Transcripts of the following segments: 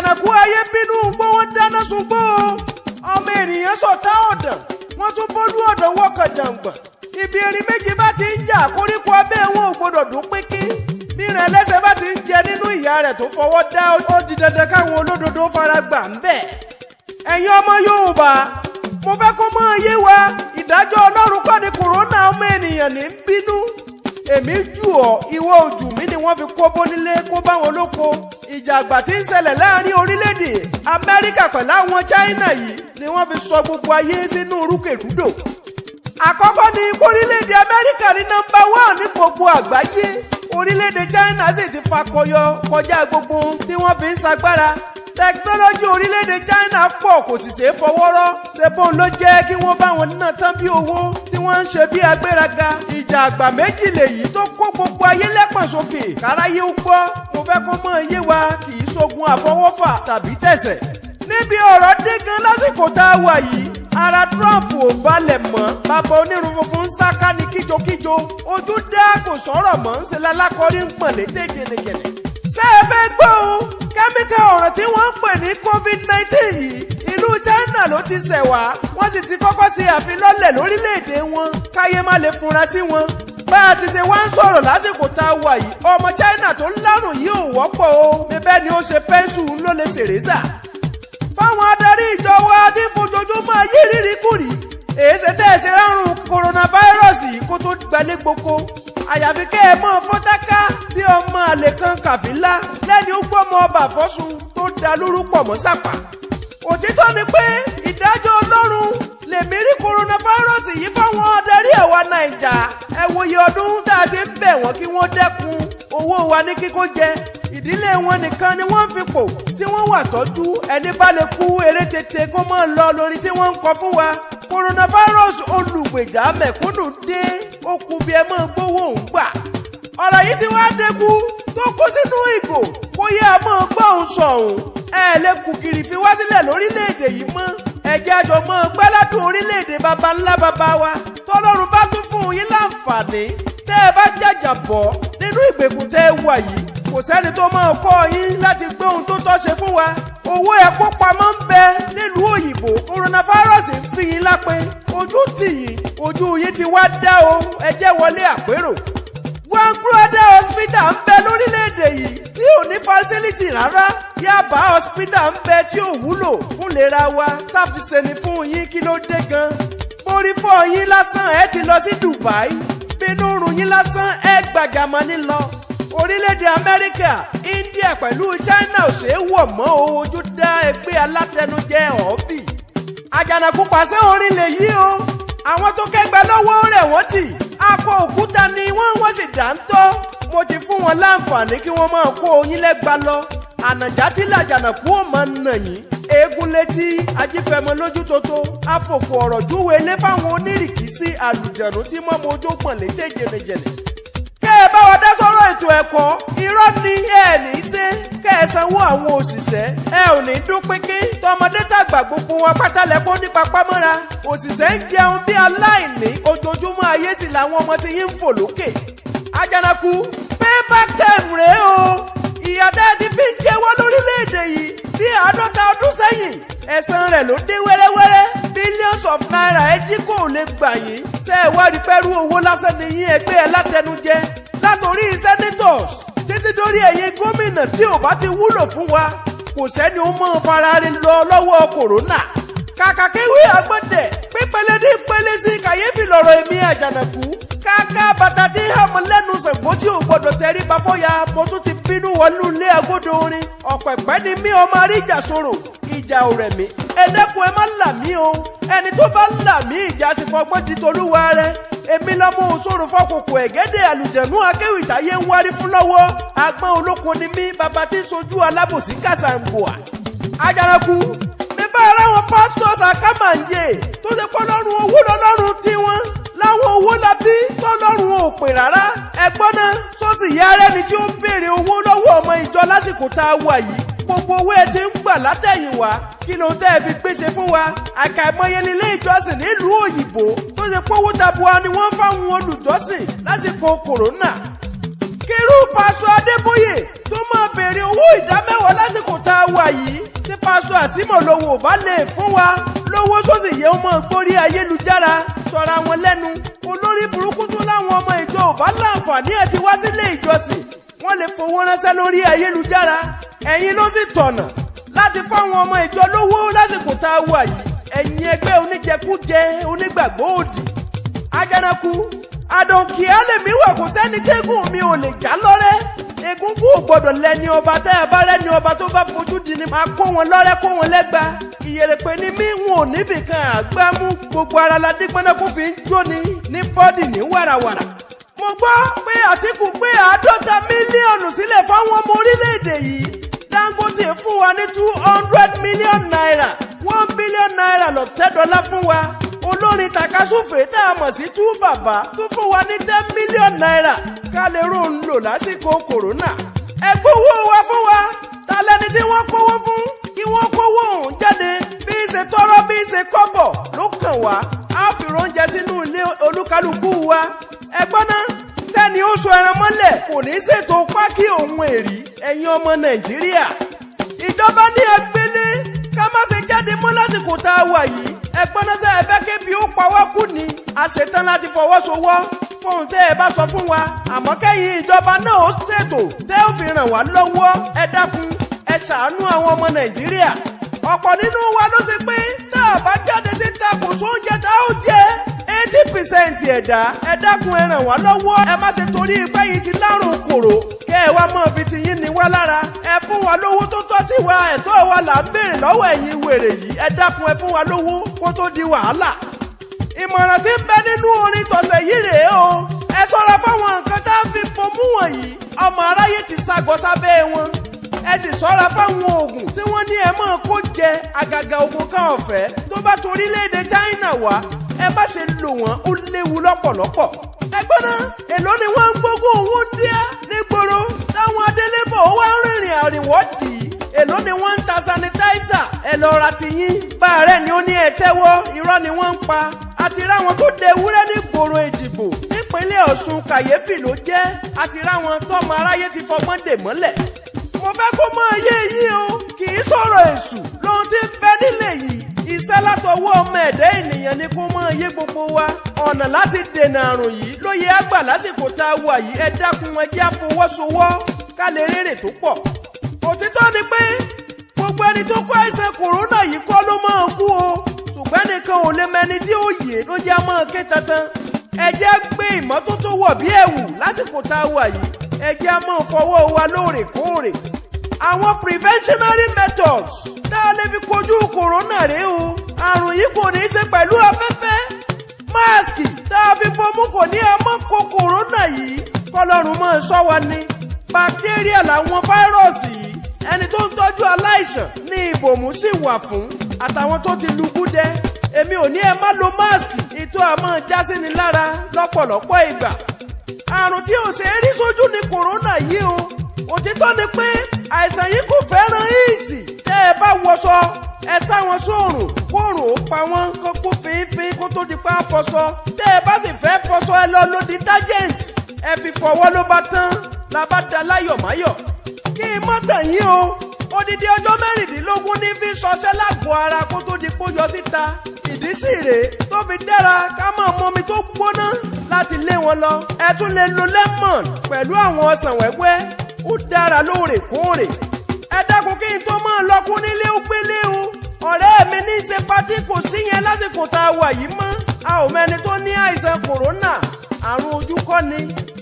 àjànàkú ayé bínú gbó wọn dáná sun gbó ọmọ ènìyàn sọ̀tá ọ̀dàn wọ́n tún bólú ọ̀dàn wọ́kàn jàǹgbọ̀n ibi erin méjì bá ti ń jà koríko abẹ́ wọn ò gbọdọ̀ dún pínpín bí ìrìn ẹlẹ́sẹ̀ bá ti ń jẹ nínú ìyá rẹ̀ tó fọwọ́ dá ó di dandan káwọn olódodo fara gbà ń bẹ̀. ẹ̀yin ọmọ Yorùbá mo fẹ́ kó mọ̀ yé wa ìdájọ́ Ọlọ́run kọ́ ni kòrónà ọmọ ènìyàn ní ń bínú èmi jù ọ́ ìwọ ojú mi ni wọ́n fi kó bónílé kó báwọn lóko ìjà àgbà tí ń ṣẹlẹ̀ láàrin orílẹ̀-èdè Amẹ́ríkà pẹ̀lú àwọn China yìí ni wọ́n fi sọ gbogbo ayé sínú rúkèrúdò. àkọ́kọ́ ni orílẹ̀-èdè Amẹ́ríkà ní nọ́mbà 1 ní gbogbo àgbáyé orílẹ̀-èdè China sì ti fakọyọ kọjá gbogbo tí wọ́n fi ń ṣagbára tẹkinọ́lọ́jì orílẹ̀-èdè China pọ̀ kò sì ṣeé fọwọ́rọ́ ṣebóun ló jẹ́ kí wọ́n bá wọn ná tán bí owó tí wọ́n ń ṣe bí agbéraga ìjà àgbà méjì lèyí tó kó gbogbo ayé lẹ́pọ̀n sókè káráyé ó gbọ́ mo fẹ́ kó mọ̀ iye wa kì í ṣogun àfọwọ́fà tàbí tẹ̀sẹ̀ níbi ọ̀rọ̀ dé gan lásìkò tá a wà yìí ara Trump ò balẹ̀ mọ́ bàbá onírun funfun ń sáká ní kíjokíjo ojú dá kò sọ̀rọ̀ mọ́ ń ṣe lálákọ́rí ń pọ̀n létè jẹnẹjẹnẹ ṣé ẹ fẹ́ gbọ́ o kẹ́míkà ọ̀ràn tí wọ́n ń pè ní COVID-19 yìí ìlú China ló ti ṣẹ̀ wá wọ́n sì ti kọ́kọ́ ṣe àfilọ́lẹ̀ lórílẹ̀‐èdè wọn káyé má lè funra sí wọn bá a ti ṣe wá ń sọ̀rọ̀ lásìkò tá a wà yìí ọmọ China tó ń lárùn yìí ò wọ́pọ̀ o bíbẹ́ ni ó ṣe pẹ́ńsù ló lè ṣèrèsà fáwọn adarí ìjọ wa tí fojoojúmọ́ ayé rírí kùrì èsì tẹ́ ẹ ṣe rárùn coronavirus yìí kó tó gbalẹ̀ gboko àyàfi kẹ́ ẹ mọ́ fọ́táká bí ọmọ àlè kan kàfílà lẹ́ni ó gbọ́mọ ọba fọ́sùn tó da lóru pọ̀ mọ́ sàpà. òtítọ́ ni pé ìdájọ́ Ọlọ́run lèmi rí coronavirus yìí fáwọn adarí ẹ̀wà Nàìjà ẹ wòye ọdún tá a ti ń bẹ̀ wọ́n kí wọ́n dẹ́kun owó wa ní kíkó jẹ ìdílé wọn nìkan ni wọ́n fipò tí wọ́n wà tọ́jú ẹni bá lè kú eré tètè kó mọ́ lọ lórí tí wọ́n ń kọ fún wa coronavirus olùgbèjà mẹ̀kúnnù dé ó kù bí ẹ máa gbówó ń gbà ọ̀rọ̀ yìí ti wá dẹ́kú tó kó sínú ìgò kó yẹ ẹ máa gbọ́ òun sọ̀hún ẹ lè kù kiri fi wá sílẹ̀ lórílẹ̀‐èdè yìí mọ́ ẹ̀jẹ̀ àjọ mọ́ gbáládùn orílẹ̀‐èdè baba ńlá baba wa tọ́lọ́run bá tún fún yín láǹfààní tẹ́ ẹ bá jàjà bọ̀ nínú ìgbèkùn tẹ́ ẹ wà yìí kò sẹ́ni tó máa kọ́ yín láti gbé ohun tó tọ́ ṣe fún wa owó ẹ̀kọ́ pamọ́ ń bẹ nílùú òyìnbó coronavirus ń fi yín lápẹ́ ojú tì yín ojú yín ti wá dá o ẹ jẹ́ wọlé àpérò Gwangwada hospital ń bẹ lórílẹ̀‐èdè yìí tí ò ní facility rárá Yaba hospital ń bẹ tí ò wúlò fún ìlera wa sáfìsẹ́ni fún yín kí ló dé gan borí fọ́ yín lásán ẹ ti lọ sí Dubai bínú rùn yín lásán ẹ gbàgàmọ́ ní lọ orílẹ̀-èdè Amẹ́ríkà India pẹ̀lú China ò ṣeé wọ̀ mọ́ ojú dá ẹgbẹ́ alátẹnujẹ ọ̀ọ́bì àjànàkú pàṣẹ orílẹ̀ yìí o àwọn tó kẹ́gbẹ́ lọ́wọ́ rẹ̀ wọ́n tì akọ òkúta ni wọ́n sì dá ń tọ́ mo ti fún wọn láǹfààní kí wọ́n máa kó oyin lẹ́gba lọ ànàjà tí làjànàkú ò máa ń nà yín eégún létí ajífẹ́mọ lójú tótó afòkò ọ̀rọ̀ júwe lé fáwọn onírìkì sí àlùjẹ̀nù tí mọ́ mojú pọ̀n létè jẹnẹjẹnẹ kẹ́ ẹ bá wa dá sọ́rọ̀ ètò ẹ̀kọ́ irọ́ ni ẹ ní í ṣe kẹ́ ẹ sanwó àwọn òṣìṣẹ́ ẹ ò ní dún pínpín tọmọdé tàgbà gbogbo wọn pátálẹ́kọ́ nípa pamọ́ra òṣìṣẹ́ ń jẹun bí aláìní ojoojúmọ́ ayé sì làwọn ọmọ tí yín ń fò lókè. àjànàkú payback time rèé o ìyà tẹ́ ẹ ti fi ń jẹ́wọ́ lórílẹ̀‐èdè yìí bí 50 ọdún sẹ́yìn ẹ̀san rẹ̀ ló dé wẹ́rẹ́wẹ́rẹ́ billions of naira ẹ jí kò lè gbà yín ṣe é wá rí pẹ́rú owó lásán ní yín ẹgbẹ́ ẹ látẹnujẹ látòrí senators títí dórí ẹ̀yin gómìnà tí ò bá ti wúlò fún wa kò sẹ́ni ó mọ̀ farare lọ lọ́wọ́ kòrónà kàkà kéwì àgbọ̀dẹ̀ pípẹ́lẹ́ ní pẹ́lẹ́ sí kàyéfì lọ́rọ̀ èmi àjànàkú káká bàtà tí hàmù lẹ́nu Ṣàngó tí ò gbọdọ̀ tẹrí ba fọ́ya mo tún ti bínú wọnú ilé agbódo orin ọ̀pẹ̀pẹ́ ni mí ọmọ aríjà sọ̀rọ̀ ìjà ò rẹ̀ mí ẹ dẹ́kun ẹ má là mí o ẹni tó bá là mí ìjà sì fọgbọ́n di tolúwa rẹ èmi lọ́mọ òṣòro fọkòkò ẹ̀gẹ́dẹ̀ àlùjẹ̀nú akéwìtáyé ń wárí fún lọ́wọ́ agbọ́n olókun ni mí bàbá tí ń sojú alábòsí kàṣàǹgbòà àjànàkú níbà ara wọn pastors àkàmàǹyè tó ṣe pọ́ lọ́rùn owó lọ́rùn tiwọn láwọn owó labí tọ́lọ́run ò pè rárá ẹgbọ́n náà sọ́ọ̀sì ìyá rẹ́ni tí ó ń béèrè owó lọ́wọ́ ọmọ ìjọ lásìkò tá a wà yìí gbogbo owó ẹ ti ń gbà látẹ̀yìnwá kí ló tẹ́ ẹ fi gbéṣe fún wa àkàìmọye nílé ìjọsìn nílùú òyìnbó tó ṣe pé owó tabua ni wọ́n fáwọn olùjọ́sìn lásìkò kòrónà kírú pásítọ̀ Adébóyè tó máa béèrè béèrè owó ìdámẹ́wàá lásìkò tá a wà yìí tí pásítọ̀ Àsímọ̀lówó ò bá lè fún wa lówó tó sì yẹ ọmọ gbórí ayélujára sọra wọn lẹ́nu. olórí burúkú tún láwọn ọmọ ìjọ ò bá láǹfààní ẹ̀ ti wá sílé ìjọsìn wọ́n lè fowó ránṣẹ́ lórí ayélujára. ẹ̀yin ló sì tọ̀nà láti fáwọn ọmọ ìjọ lówó lásìkò tá a wà yìí. ẹ̀yin ẹgbẹ́ oníjẹkújẹ onígbàgbọ́ òdì. Àjànàkú àdòkìá lèmi wà, kò sẹ́ni tẹ́gùn mi ò lè já lọ́rẹ́. Egungun ò gbọ́dọ̀ lẹ́ni ọba tẹ́ ẹ bá rẹ́ni ọba tó bá fojú di ni máa kó wọn lọ́rẹ́ kó wọn lẹ́gba. Ìyèrèpè ni mí wọn ò níbìkan àgbámú, gbogbo ara la dípẹ́nà kó fi ń jóni ní bọ́dì ní wàràwàrà. Mo gbọ́ pé Àtíkù gbé 50 mílíọ̀nù sílẹ̀ fáwọn ọmọ orílẹ̀-èdè yìí. Dangote fún wa ní 200 mílíọ̀nù náírà, 1 bílíọ̀nù náírà lọ́tẹ́dọ́lá fún wa. Olórin tàkasúfèé tá a mọ̀ sí Tú Bàbá tún fún wa ní 10 mílíọ̀nù náírà ká lè rò ń lò lásìkò kòrónà. Ẹ gbówó wa fún wa, ta lẹni tí wọ́n kówó fún kí wọ́n kówó òun jáde bí í ṣe tọ́rọ́ bí í ṣe kọ́bọ̀ ló kàn wá. A fi oúnjẹ sínú ilé olúkálukú wa. Ẹgbọ́n náà sẹ́ni ó so ẹran mọ́lẹ̀ kò ní ṣètò pákí òun èrí. Ẹ̀yin ọmọ Nàìjíríà, ìjọba ní ẹgbẹ́lé ká má ṣe jáde mọ́ lásìkò tá a wà yìí. Ẹgbọ́n náà sẹ́ ẹ fẹ́ kébi ó pa wá kú ni. A ṣetán láti fọwọ́sowọ́ fóun tẹ́ ẹ bá sọ fún wa, àmọ́ kẹ́yìn ìjọba náà ó ṣètò tẹ́ ó fi ràn wá lọ́wọ́. Ẹ dákun ẹ ṣàánú àwọn ọmọ Nàìjíríà. Ọ̀pọ̀ nínú wa ló ṣe pé tá a bá jáde síta kò sóúnjẹ tá ó jẹ. 80% ẹ̀dá ẹ dákun ẹ ràn wá lọ́wọ́. Ẹ má ṣe torí pé yìí ti lárùn kòrò kẹ́ ẹ wá mọ́ ibi tí yín ni wá lára. Ẹ fún wa lówó tó tọ́ sí wa, ẹ̀tọ́ wa là ń béèrè lọ́wọ́ ẹ̀yin wèrè yìí. Ẹ dákun ẹ fún wa lówó kó tó di wàhálà. Ìmọ̀ràn tí ń bẹ nínú orin tọ̀sẹ̀ yìí rèé o. Ẹ ṣọ́ra fáwọn nǹkan tá a fi bomú wọ̀nyí. Ọmọ aráyé ti ságọ sábẹ́ wọn. Ẹ sì ṣọ́ra fáwọn oògùn tí wọ́n ní ẹ máa kó jẹ, àgàgà oògùn kan ọ̀fẹ́ tó bá torílẹ̀-èdè China wá. Ẹ má ṣe lò wọ́n, ó léwu lọ́pọ̀lọpọ̀. Ẹgbọ́n náà èló ni wọ́n ń gbógun owó ń díá nígboro táwọn adélébọ̀ wá ń rìnrìn àrìnwọ́dì. Èló ni wọ́n ń ta sanitizer. Ẹ lọ ra tiyín. Báàrẹ̀ ni ó ní ẹ tẹ́wọ́, irọ́ ni wọ́n ń pa. Àti ráwọn tó de ewúrẹ́ ní gbòòrò Èjìgbò nípínlẹ̀ Ọ̀ṣun kàyéfì ló jẹ́. Àti ráwọn tọ́mọ aráyé ti fọgbọ́n dè mọ́lẹ̀. Mo fẹ́ kó mọ iye yìí o, kì í sọ̀rọ̀ èṣù lóhun tí ń bẹ nílẹ̀ yìí. Iṣẹ́ látọwọ́ ọmọ ẹ̀dá ènìyàn ni kó mọ iye gbogbo wa. Ọ̀nà láti dènà àrùn yìí ló yẹ àgbà lásìkò tá a wà yìí. Ẹ dákun ẹ jẹ́ àfọwọ́sowọ́ ká lè rèrè tó pọ̀. Òtítọ́ ni pé gbogbo ẹni tó kó àìsàn kòrónà yìí kọ́ ló máa kú o. Ṣùgbọ́n nìkan ò lè mẹni tí ó yè ló jẹ́ máa ké tantan. Ẹ jẹ́ gbé ìmọ́tótó wọ̀ bí ẹ̀wù lásìkò tá a wà yìí. Ẹ jẹ́ máa fọwọ́ wa lóòrèkóòrè. Àwọn preventionary methods tá a lè fi kojú kòrónà rèé o. Àrùn yìí kò ní í ṣe pẹ̀lú afẹ́fẹ́. Máàsì tá a fi bomú kò ní ẹ mọ́ kó kòrónà yìí. Kọ́lọ́run máa ṣọ́ wa ni. Bacteria làwọn fáírọ̀sì yìí. Ẹni tó ń tọ́jú aláìsàn ní ìbòmú sì wà fún. Àtàwọn tó ti lùgúdẹ. Èmi ò ní ẹ má lo máàsì. Ìtọ́ àmọ́ jásí ni lára lọ́pọ̀lọpọ̀ ìgbà. Àrùn tí ò ṣe é rí sójú ni kòrónà yìí o. Òtítọ́ ni pé àìsàn yìí kò fẹ́ràn híìtì. Tẹ́ ẹ bá wọṣọ ẹ sá wọn sóòrùn kóòrùn ó pa wọ́n kó kó fínfín kó tó di pa fọṣọ. Tẹ́ ẹ bá sì fẹ́ fọṣọ ẹ lọ lo detergent. Ẹ fi fọwọ́ ló bá tán la bá da láyọ̀ máyọ̀. Kí n mọ́ tàn yín o, odidi ọjọ́ 16 ní fi ṣọṣẹ́ lágọ̀ọ́ ara kó tó di pó yọ síta. Ìdí sì rèé tó fi dára ká máa mọ omi tó gbóná láti lé wọn lọ. Ẹ tún lè lo lemon pẹ̀lú àwọn ọsàn wẹ́wẹ́, ó dára lóòrèkóòrè. Ẹ dákun kí n tó máa lọkún nílé ó gbélé o. Ọ̀rẹ́ mi ní í ṣe patí kò sí yẹn lásìkò tá a wà yìí mọ́. A ò mẹ́ni tó ní àìsàn kòrónà, àrùn ojú kọ́ ni.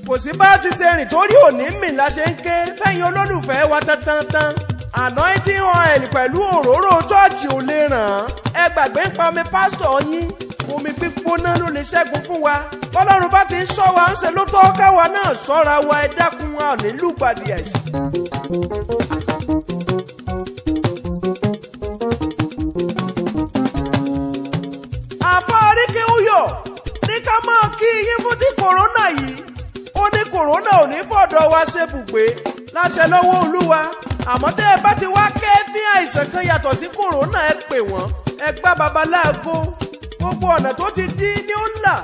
Kò sí bá ti ṣe rìn torí òní mì la ṣe ń ké fẹ́yìn olólùfẹ́ wa tantan. Anointing oil pẹ̀lú òróró chọ́ọ̀chì ò lè ràn án. Ẹ gbàgbé ń pa omi pásítọ̀ yín. Omi gbígbóná ló lè ṣẹ́gun fún wa. Bọ́lọ́run bá ti ń ṣọ́ wa ń ṣe ló tọ́ káwa náà ṣọ́ra wa. Ẹ dákun wa ò ní lùgbàdì ẹ̀sìn. Àfọ Àríkè Uyọ̀ ní ká máa kí yín fún ti kòrónà yìí. Ó ní kòrónà ò ní fọ̀dọ̀ wa ṣe bùgbé láṣẹ lọ́wọ́ Olúwa. Àmọ́ tẹ́ ẹ bá ti wá kẹ́fín àìsàn kan yàtọ̀ sí kòrónà ẹ pè wọ́n. Ẹ gbá babaláàgó. Gbogbo ọ̀nà tó ti dí ní ó ń là.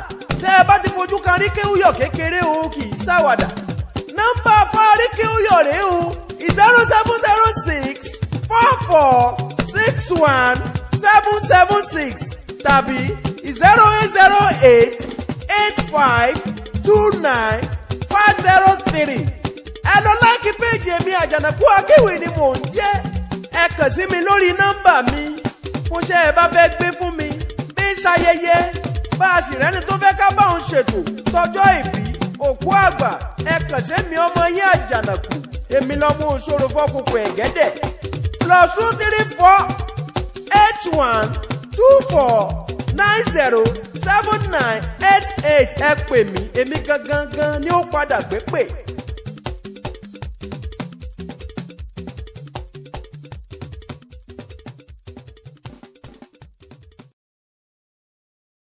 Tẹ́ ẹ bá ti fojú kan Àríkè Uyọ̀ kékeré o kì í ṣàwàdà. Nọ́mbà Àfọ Àríkè Uyọ̀ rèé o 0706 44 61 776 tàbí 0808 85 29 503. ẹ lọ láìkí péjì èmi Àjànàkú Akéwì ni mò ń jẹ́. ẹ kàn sí mi lórí nọ́mbà mi fúnṣẹ́ ẹ bá fẹ́ gbé fún mi bí ṣayẹyẹ bá a sì rẹ́ni tó fẹ́ ká bá òun ṣètò tọjọ́ ìbí òkú àgbà. ẹ kàn sí mi ọmọ yín Àjànàkú èmi lọ́mú òṣòro fọ́kùnkùn ẹ̀gẹ́dẹ̀ +234 81 24 90 79 88. ẹ pè mí èmi gangan ni ó padà gbé pè.